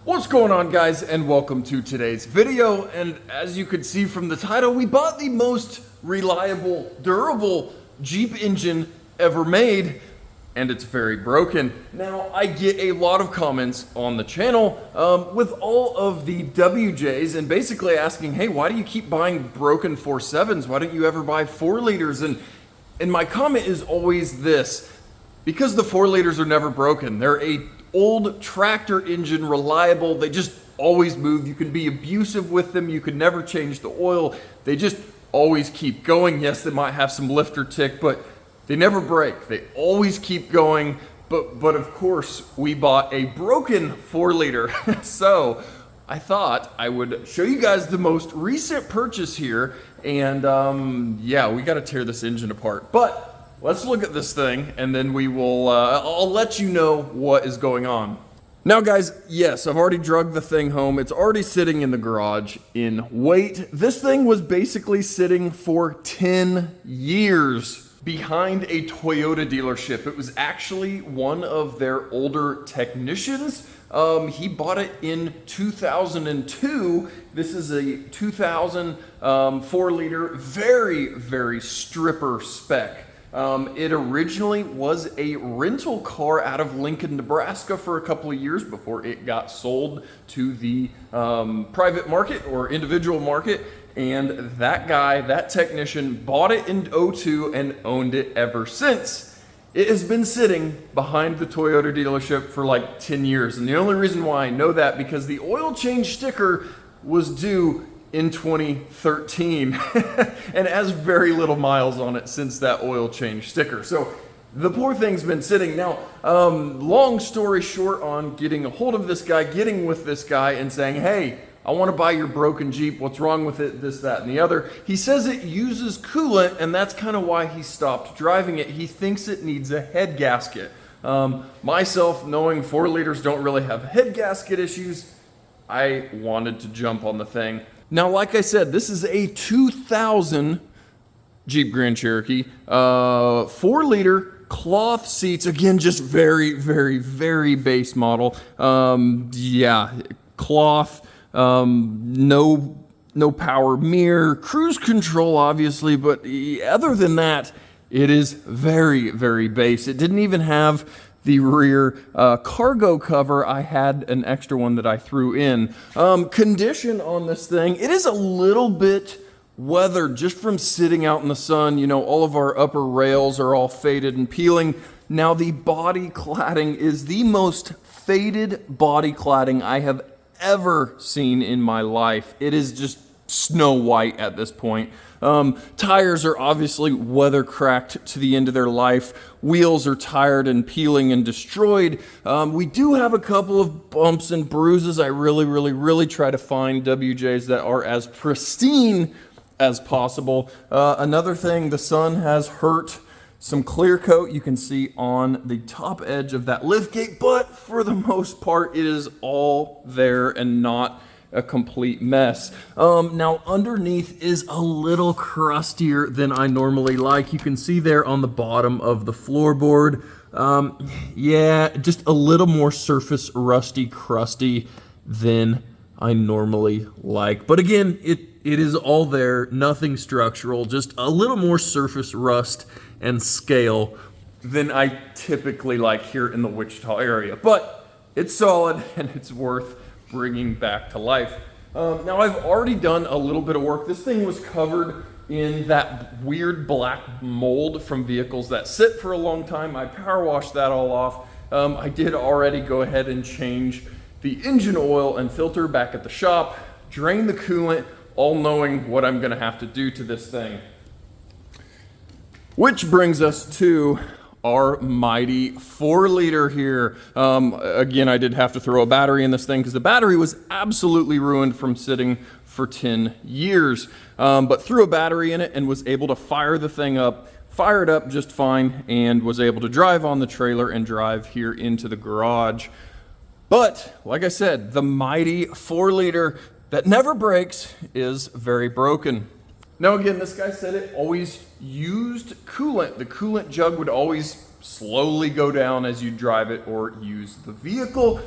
What's going on, guys, and welcome to today's video. And as you could see from the title, we bought the most reliable, durable Jeep engine ever made, and it's very broken. Now, I get a lot of comments on the channel with all of the WJs and basically asking, hey, why do you keep buying broken 4.7s? Why don't you ever buy 4 liters? And my comment is always this: because the 4 liters are never broken. They're a old tractor engine, reliable. They just always move. You can be abusive with them. You can never change the oil. They just always keep going. Yes, they might have some lifter tick, but they never break. They always keep going. But of course, we bought a broken 4 liter. So I thought I would show you guys the most recent purchase here. And yeah, we got to tear this engine apart. But let's look at this thing, and then we will, I'll let you know what is going on. Now, guys, yes, I've already drugged the thing home. It's already sitting in the garage in wait. This thing was basically sitting for 10 years behind a Toyota dealership. It was actually one of their older technicians. He bought it in 2002. This is a 2000 4 liter, very, very stripper spec. It originally was a rental car out of Lincoln, Nebraska for a couple of years before it got sold to the private market or individual market. And that guy, that technician, bought it in 2002 and owned it ever since. It has been sitting behind the Toyota dealership for like 10 years. And the only reason why I know that, because the oil change sticker was due in 2013 and has very little miles on it since that oil change sticker. So the poor thing's been sitting. Now, long story short on getting a hold of this guy, getting with this guy and saying, hey, I want to buy your broken Jeep. What's wrong with it? This, that, and the other. He says it uses coolant, and that's kind of why he stopped driving it. He thinks it needs a head gasket. Myself, knowing 4 liters don't really have head gasket issues, I wanted to jump on the thing. Now, like I said, this is a 2000 Jeep Grand Cherokee, 4 liter cloth seats. Again, just very, very, very base model. Yeah, cloth, no power mirror, cruise control, obviously, but other than that, it is very, very base. It didn't even have the rear cargo cover. I had an extra one that I threw in. Condition on this thing, it is a little bit weathered just from sitting out in the sun. You know, all of our upper rails are all faded and peeling. Now, the body cladding is the most faded body cladding I have ever seen in my life. It is just snow white at this point. Tires are obviously weather cracked to the end of their life. Wheels are tired and peeling and destroyed. We do have a couple of bumps and bruises. I really try to find WJs that are as pristine as possible. Another thing, the sun has hurt some clear coat you can see on the top edge of that liftgate, but for the most part, it is all there and not a complete mess. Now, underneath is a little crustier than I normally like. You can see there on the bottom of the floorboard. Yeah, just a little more surface rusty, crusty than I normally like. But again, it is all there, nothing structural, just a little more surface rust and scale than I typically like here in the Wichita area. But it's solid and it's worth bringing back to life. Now, I've already done a little bit of work. This thing was covered in that weird black mold from vehicles that sit for a long time. I power washed that all off. I did already go ahead and change the engine oil and filter back at the shop, drain the coolant, all knowing what I'm gonna have to do to this thing. Which brings us to our mighty 4 liter here. Again, I did have to throw a battery in this thing because the battery was absolutely ruined from sitting for 10 years. But threw a battery in it and was able to fire the thing up, fired up just fine, and was able to drive on the trailer and drive here into the garage. But like I said, the mighty 4 liter that never breaks is very broken. Now again, this guy said it always used coolant. The coolant jug would always slowly go down as you drive it or use the vehicle,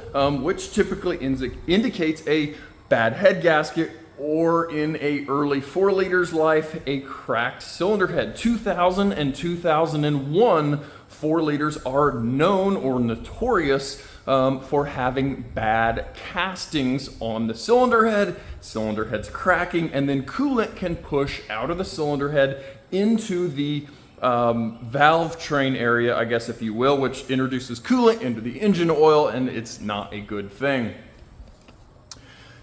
which typically indicates a bad head gasket, or in a early 4 liters life, a cracked cylinder head. 2000 and 2001 4 liters are known or notorious for having bad castings on the cylinder head. Cylinder head's cracking, and then coolant can push out of the cylinder head into the valve train area, I guess if you will, which introduces coolant into the engine oil, and it's not a good thing.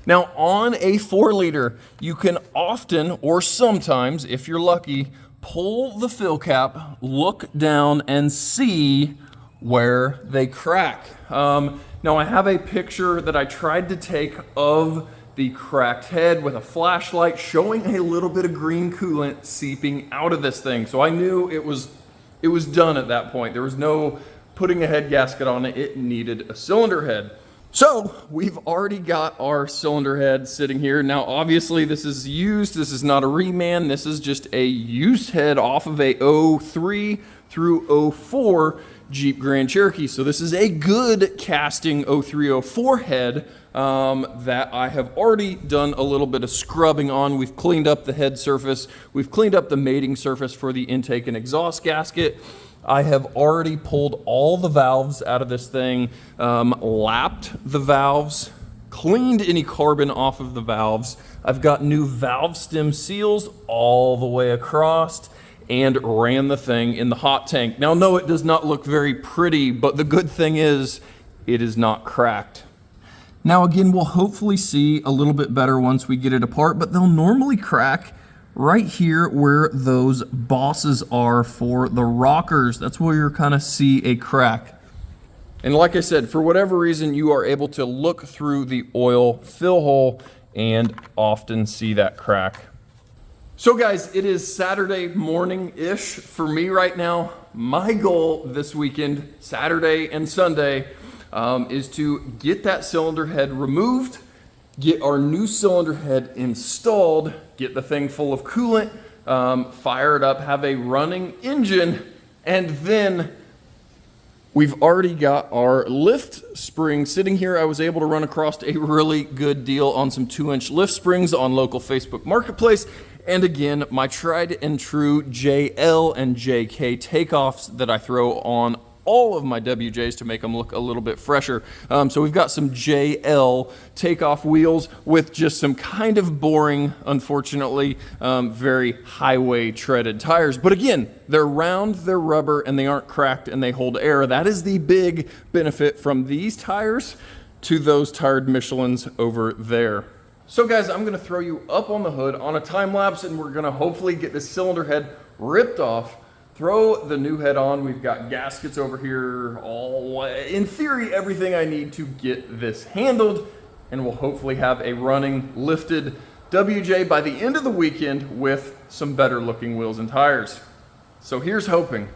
Now, on a 4 liter, you can often, or sometimes, if you're lucky, pull the fill cap, look down, and see where they crack. Now, I have a picture that I tried to take of the cracked head with a flashlight, showing a little bit of green coolant seeping out of this thing. So I knew it was done at that point. There was no putting a head gasket on it. It needed a cylinder head. So we've already got our cylinder head sitting here. Now, obviously this is used. This is not a reman. This is just a used head off of a 03 through 04 Jeep Grand Cherokee. So this is a good casting 0304 head that I have already done a little bit of scrubbing on. We've cleaned up the head surface. We've cleaned up the mating surface for the intake and exhaust gasket. I have already pulled all the valves out of this thing, lapped the valves, cleaned any carbon off of the valves. I've got new valve stem seals all the way across, and ran the thing in the hot tank. Now, no, it does not look very pretty, but the good thing is it is not cracked. Now, again, we'll hopefully see a little bit better once we get it apart, but they'll normally crack right here where those bosses are for the rockers. That's where you're kind of see a crack. And like I said, for whatever reason, you are able to look through the oil fill hole and often see that crack. So guys, it is Saturday morning-ish for me right now. My goal this weekend, Saturday and Sunday, is to get that cylinder head removed, get our new cylinder head installed, get the thing full of coolant, fire it up, have a running engine, and then we've already got our lift spring sitting here. I was able to run across a really good deal on some 2-inch lift springs on local Facebook Marketplace. And again, my tried and true JL and JK takeoffs that I throw on all of my WJs to make them look a little bit fresher. So we've got some JL takeoff wheels with just some kind of boring, unfortunately, very highway treaded tires. But again, they're round, they're rubber, and they aren't cracked, and they hold air. That is the big benefit from these tires to those tired Michelins over there. So guys, I'm gonna throw you up on the hood on a time lapse, and we're gonna hopefully get this cylinder head ripped off, throw the new head on. We've got gaskets over here, all, in theory, everything I need to get this handled, and we'll hopefully have a running, lifted WJ by the end of the weekend with some better looking wheels and tires. So here's hoping.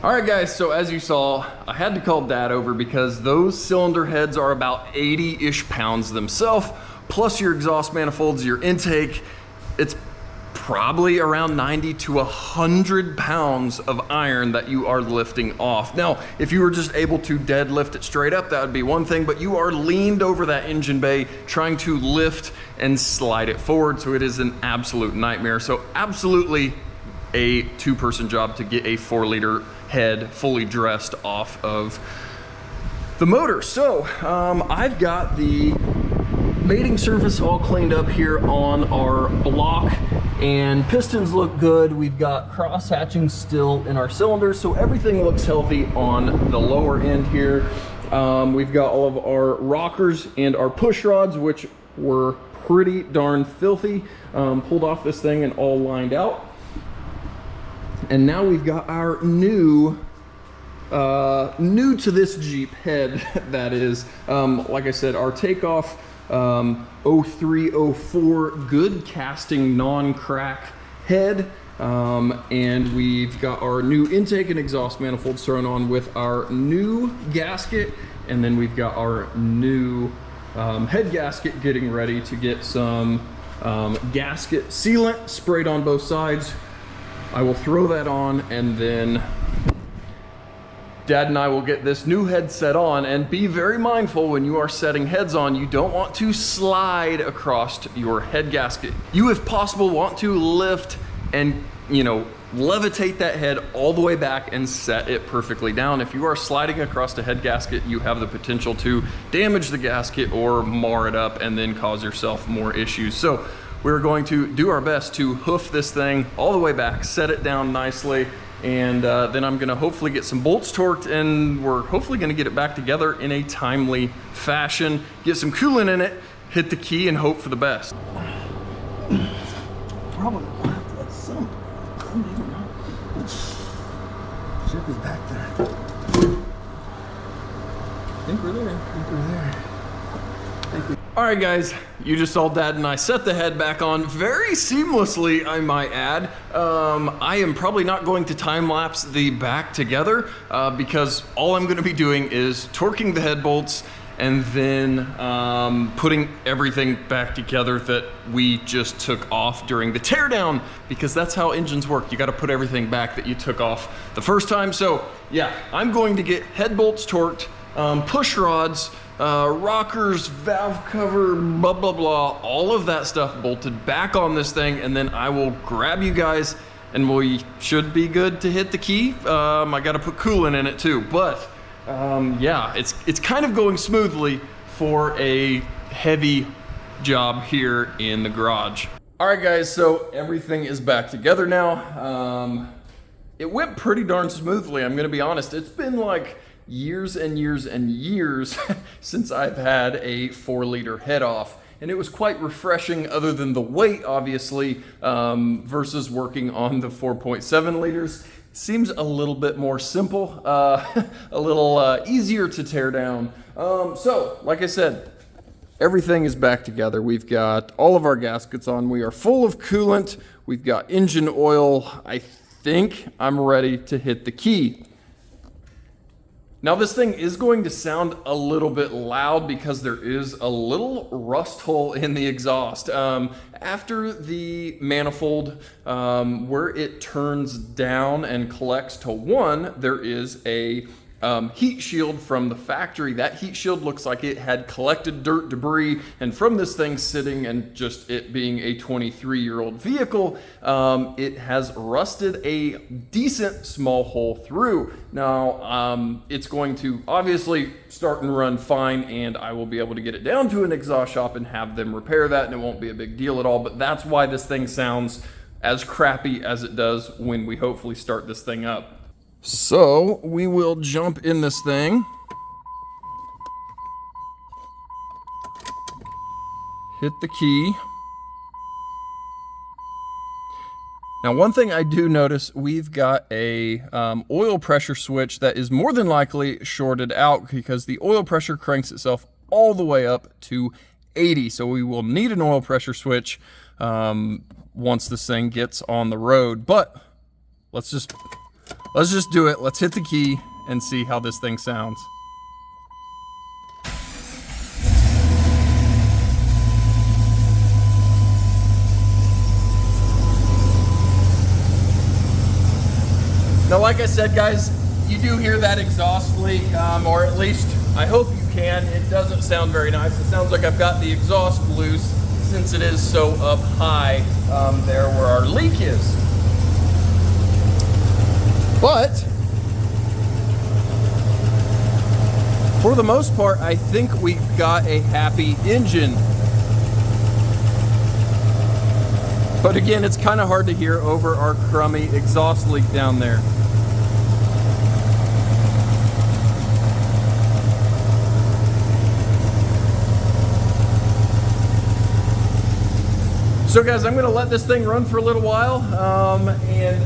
All right guys, so as you saw, I had to call Dad over because those cylinder heads are about 80-ish pounds themselves, plus your exhaust manifolds, your intake. It's probably around 90 to 100 pounds of iron that you are lifting off. Now, if you were just able to deadlift it straight up, that would be one thing, but you are leaned over that engine bay trying to lift and slide it forward, so it is an absolute nightmare. So absolutely a two-person job to get a 4-liter head fully dressed off of the motor. So I've got the mating surface all cleaned up here on our block, and pistons look good. We've got cross hatching still in our cylinders, so everything looks healthy on the lower end here. We've got all of our rockers and our push rods, which were pretty darn filthy, pulled off this thing and all lined out. And now we've got our new to this Jeep head, that is. Like I said, our takeoff 0304 good casting non-crack head. And we've got our new intake and exhaust manifolds thrown on with our new gasket. And then we've got our new head gasket getting ready to get some gasket sealant sprayed on both sides. I will throw that on, and then Dad and I will get this new head set on. And be very mindful when you are setting heads on, you don't want to slide across your head gasket. You, if possible, want to lift and, you know, levitate that head all the way back and set it perfectly down. If you are sliding across the head gasket, you have the potential to damage the gasket or mar it up and then cause yourself more issues. So we're going to do our best to hoof this thing all the way back, set it down nicely, and then I'm gonna hopefully get some bolts torqued, and we're hopefully gonna get it back together in a timely fashion, get some coolant in it, hit the key, and hope for the best. Probably gonna have to have some. I don't even know. Ship is back there. I think we're there. All right guys, you just saw Dad and I set the head back on very seamlessly, I might add. I am probably not going to time lapse the back together because all I'm gonna be doing is torquing the head bolts and then putting everything back together that we just took off during the teardown, because that's how engines work. You gotta put everything back that you took off the first time. So yeah, I'm going to get head bolts torqued, push rods, rockers, valve cover, blah, blah, blah, all of that stuff bolted back on this thing, and then I will grab you guys and we should be good to hit the key. I gotta put coolant in it too, but yeah, it's kind of going smoothly for a heavy job here in the garage. All right guys, so everything is back together now. It went pretty darn smoothly, I'm gonna be honest. It's been like years and years and years since I've had a 4-liter head off, and it was quite refreshing, other than the weight obviously, versus working on the 4.7 liters. Seems a little bit more simple, a little easier to tear down. So like I said, everything is back together. We've got all of our gaskets on, we are full of coolant, we've got engine oil. I think I'm ready to hit the key. Now this thing is going to sound a little bit loud because there is a little rust hole in the exhaust. After the manifold, where it turns down and collects to 1, there is a heat shield from the factory. That heat shield looks like it had collected dirt, debris, and from this thing sitting and just it being a 23-year-old vehicle, it has rusted a decent small hole through. Now, it's going to obviously start and run fine, and I will be able to get it down to an exhaust shop and have them repair that, and it won't be a big deal at all, but that's why this thing sounds as crappy as it does when we hopefully start this thing up. So we will jump in this thing, hit the key. Now one thing I do notice, we've got a oil pressure switch that is more than likely shorted out because the oil pressure cranks itself all the way up to 80. So we will need an oil pressure switch once this thing gets on the road, but let's just Let's just do it. Let's hit the key and see how this thing sounds. Now, like I said, guys, you do hear that exhaust leak, or at least I hope you can. It doesn't sound very nice. It sounds like I've got the exhaust loose since it is so up high there where our leak is. But for the most part, I think we've got a happy engine. But again, it's kind of hard to hear over our crummy exhaust leak down there. So guys, I'm gonna let this thing run for a little while, and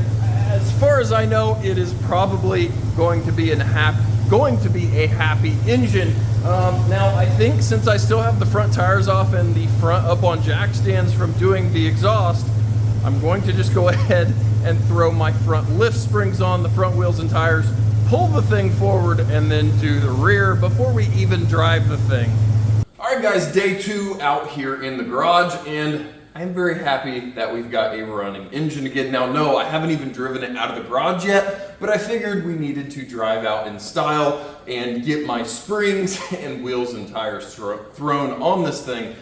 as far as I know, it is probably going to be a happy engine. Now I think since I still have the front tires off and the front up on jack stands from doing the exhaust, I'm going to just go ahead and throw my front lift springs on the front wheels and tires, pull the thing forward, and then do the rear before we even drive the thing. All right guys, day 2 out here in the garage, and I'm very happy that we've got a running engine again. Now, no, I haven't even driven it out of the garage yet, but I figured we needed to drive out in style and get my springs and wheels and tires thrown on this thing.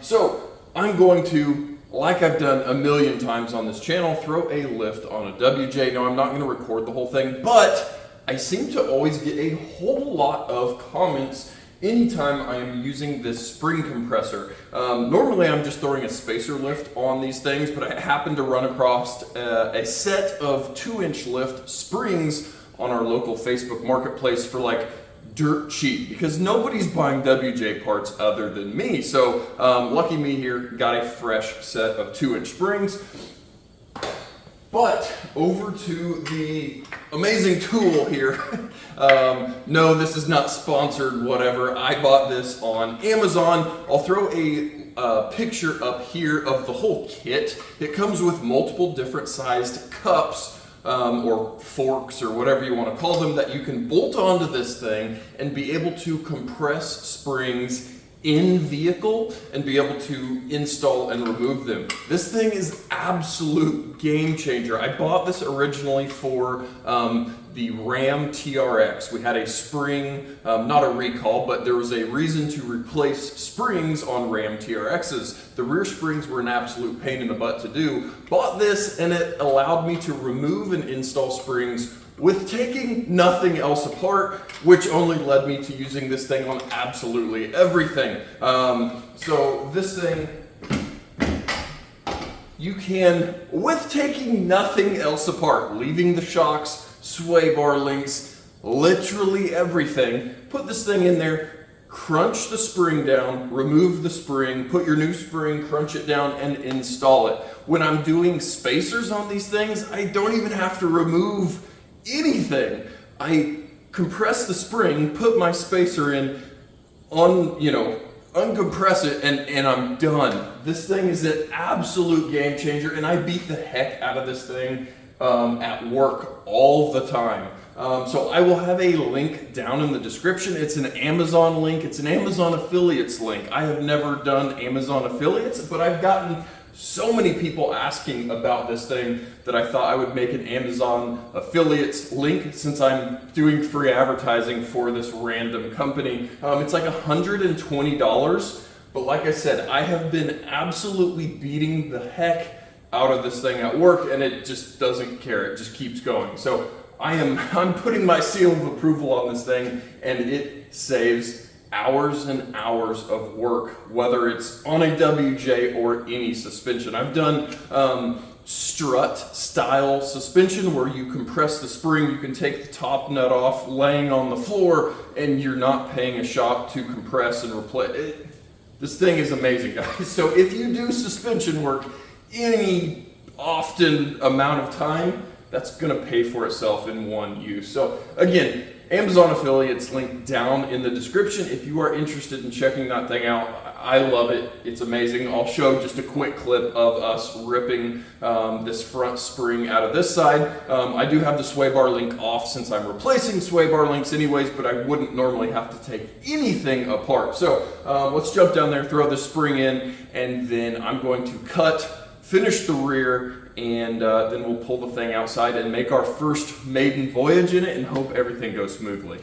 So I'm going to, like I've done a million times on this channel, throw a lift on a WJ. Now, I'm not going to record the whole thing, but I seem to always get a whole lot of comments anytime I am using this spring compressor. Normally I'm just throwing a spacer lift on these things, but I happened to run across a set of 2-inch lift springs on our local Facebook marketplace for like dirt cheap, because nobody's buying WJ parts other than me. So lucky me here, got a fresh set of 2-inch springs. But over to the amazing tool here. No, this is not sponsored, whatever. I bought this on Amazon. I'll throw a picture up here of the whole kit. It comes with multiple different sized cups or forks or whatever you want to call them that you can bolt onto this thing and be able to compress springs in vehicle and be able to install and remove them. This thing is absolute game changer. I bought this originally for the Ram TRX. We had a spring, not a recall, but there was a reason to replace springs on Ram TRXs. The rear springs were an absolute pain in the butt to do. Bought this and it allowed me to remove and install springs with taking nothing else apart, which only led me to using this thing on absolutely everything. So this thing, you can, with taking nothing else apart, leaving the shocks, sway bar links, literally everything, put this thing in there, crunch the spring down, remove the spring, put your new spring, crunch it down, and install it. When I'm doing spacers on these things, I don't even have to remove anything. I compress the spring, put my spacer in, uncompress it, and I'm done. This thing is an absolute game changer, and I beat the heck out of this thing at work all the time. So I will have a link down in the description. It's an Amazon link. It's an Amazon affiliates link. I have never done Amazon affiliates, but I've gotten so many people asking about this thing that I thought I would make an Amazon affiliates link since I'm doing free advertising for this random company. It's like $120, but like I said, I have been absolutely beating the heck out of this thing at work, and it just doesn't care. It just keeps going. So I'm putting my seal of approval on this thing, and it saves hours and hours of work, whether it's on a WJ or any suspension. I've done strut style suspension where you compress the spring, you can take the top nut off laying on the floor, and you're not paying a shop to compress and replace it. This thing is amazing, guys. So if you do suspension work any often amount of time, that's gonna pay for itself in one use. So again, Amazon affiliates link down in the description if you are interested in checking that thing out. I love it. It's amazing. I'll show just a quick clip of us ripping this front spring out of this side. I do have the sway bar link off since I'm replacing sway bar links anyways, but I wouldn't normally have to take anything apart. So let's jump down there, throw the spring in, and then I'm going to finish the rear, and then we'll pull the thing outside and make our first maiden voyage in it and hope everything goes smoothly.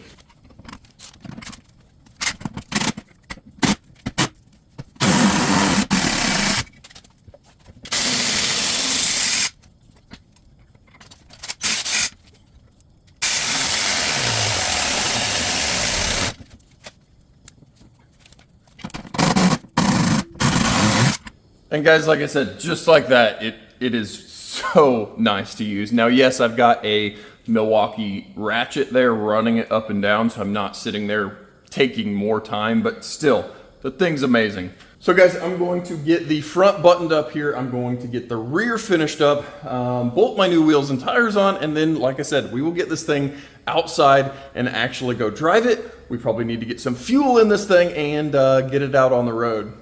And guys, like I said, just like that, it is so nice to use. Now, yes, I've got a Milwaukee ratchet there running it up and down, so I'm not sitting there taking more time, but still, the thing's amazing. So guys, I'm going to get the front buttoned up here. I'm going to get the rear finished up, bolt my new wheels and tires on, and then, like I said, we will get this thing outside and actually go drive it. We probably need to get some fuel in this thing and get it out on the road.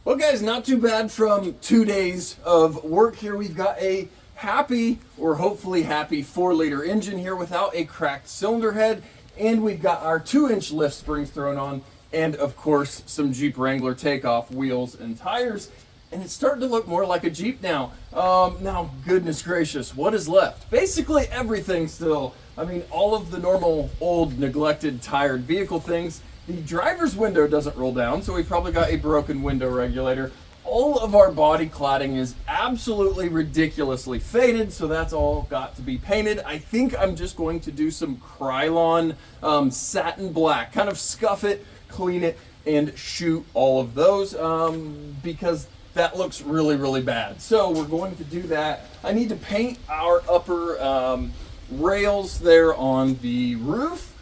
Well guys, not too bad from 2 days of work here. We've got a happy, or hopefully happy, 4-liter engine here without a cracked cylinder head. And we've got our 2-inch lift springs thrown on, and of course some Jeep Wrangler takeoff wheels and tires. And it's starting to look more like a Jeep now. Now, goodness gracious, what is left? Basically everything still. I mean, all of the normal old, neglected, tired vehicle things. The driver's window doesn't roll down, so we probably got a broken window regulator. All of our body cladding is absolutely ridiculously faded, so that's all got to be painted. I think I'm just going to do some Krylon satin black, kind of scuff it, clean it, and shoot all of those because that looks really, really bad. So we're going to do that. I need to paint our upper rails there on the roof,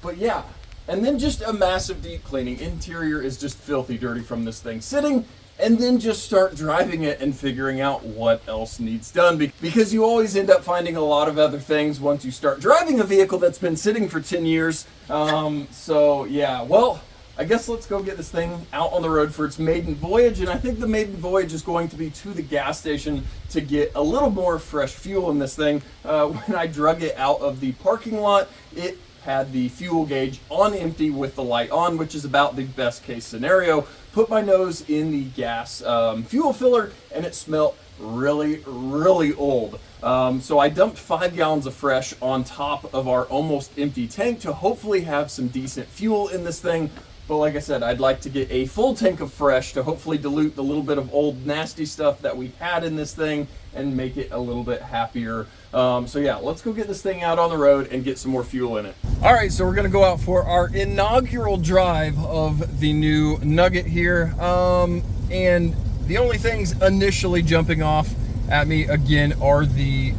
but yeah. And then just a massive deep cleaning. Interior is just filthy dirty from this thing sitting, and then just start driving it and figuring out what else needs done, because you always end up finding a lot of other things once you start driving a vehicle that's been sitting for 10 years. So yeah, well, I guess let's go get this thing out on the road for its maiden voyage. And I think the maiden voyage is going to be to the gas station to get a little more fresh fuel in this thing. When I drug it out of the parking lot, it had the fuel gauge on empty with the light on, which is about the best case scenario. Put my nose in the gas fuel filler, and it smelled really, really old. So I dumped 5 gallons of fresh on top of our almost empty tank to hopefully have some decent fuel in this thing. But like I said, I'd like to get a full tank of fresh to hopefully dilute the little bit of old nasty stuff that we had in this thing and make it a little bit happier. So yeah, let's go get this thing out on the road and get some more fuel in it. All right, so we're gonna go out for our inaugural drive of the new Nugget here. And the only things initially jumping off at me again are the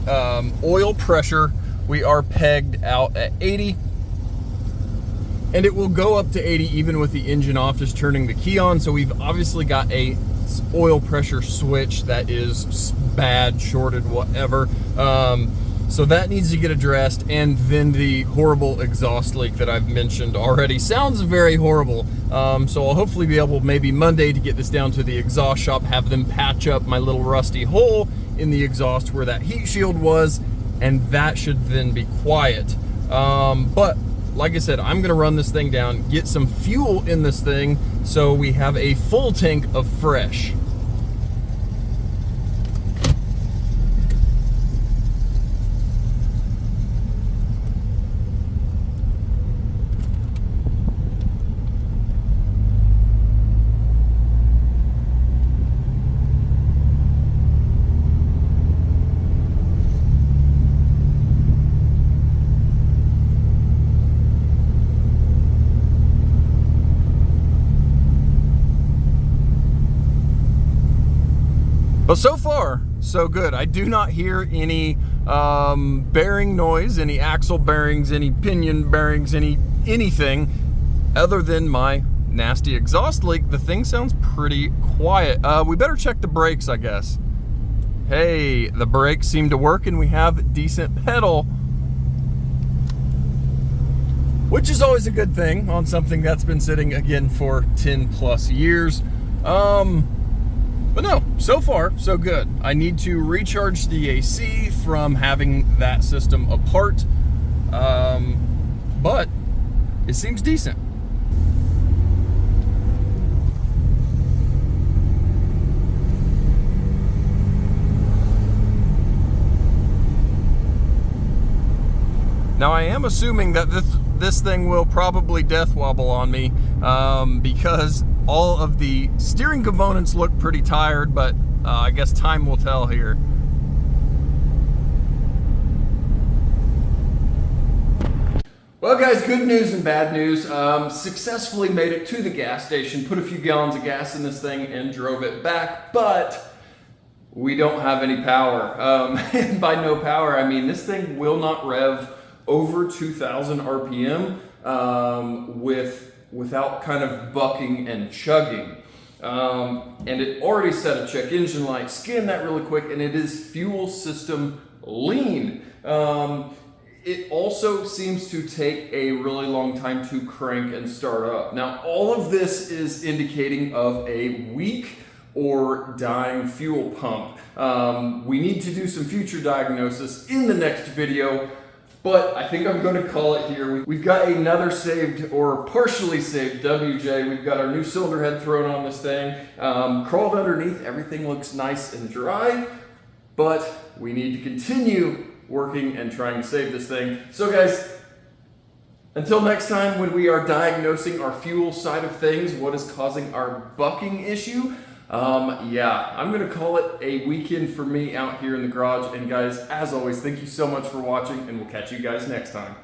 oil pressure. We are pegged out at 80. And it will go up to 80 even with the engine off, just turning the key on. So we've obviously got a oil pressure switch that is bad, shorted, whatever. So that needs to get addressed. And then the horrible exhaust leak that I've mentioned already sounds very horrible. So I'll hopefully be able maybe Monday to get this down to the exhaust shop, have them patch up my little rusty hole in the exhaust where that heat shield was, and that should then be quiet. But like I said, I'm gonna run this thing down, get some fuel in this thing so we have a full tank of fresh. But so far, so good. I do not hear any bearing noise, any axle bearings, any pinion bearings, anything other than my nasty exhaust leak. The thing sounds pretty quiet. We better check the brakes, I guess. Hey, the brakes seem to work and we have decent pedal, which is always a good thing on something that's been sitting again for 10 plus years. But no, so far so good. I need to recharge the AC from having that system apart, but it seems decent. Now I am assuming that this thing will probably death wobble on me because all of the steering components look pretty tired, but I guess time will tell here. Well guys, good news and bad news. Successfully made it to the gas station, put a few gallons of gas in this thing and drove it back, but we don't have any power. And by no power, I mean this thing will not rev over 2,000 RPM without kind of bucking and chugging. And it already set a check engine light, scanned that really quick, and it is fuel system lean. It also seems to take a really long time to crank and start up. Now, all of this is indicating of a weak or dying fuel pump. We need to do some future diagnosis in the next video, but I think I'm going to call it here. We've got another saved or partially saved WJ. We've got our new cylinder head thrown on this thing. Crawled underneath, everything looks nice and dry, but we need to continue working and trying to save this thing. So guys, until next time when we are diagnosing our fuel side of things, what is causing our bucking issue, yeah, I'm gonna call it a weekend for me out here in the garage. And guys, as always, thank you so much for watching, and we'll catch you guys next time.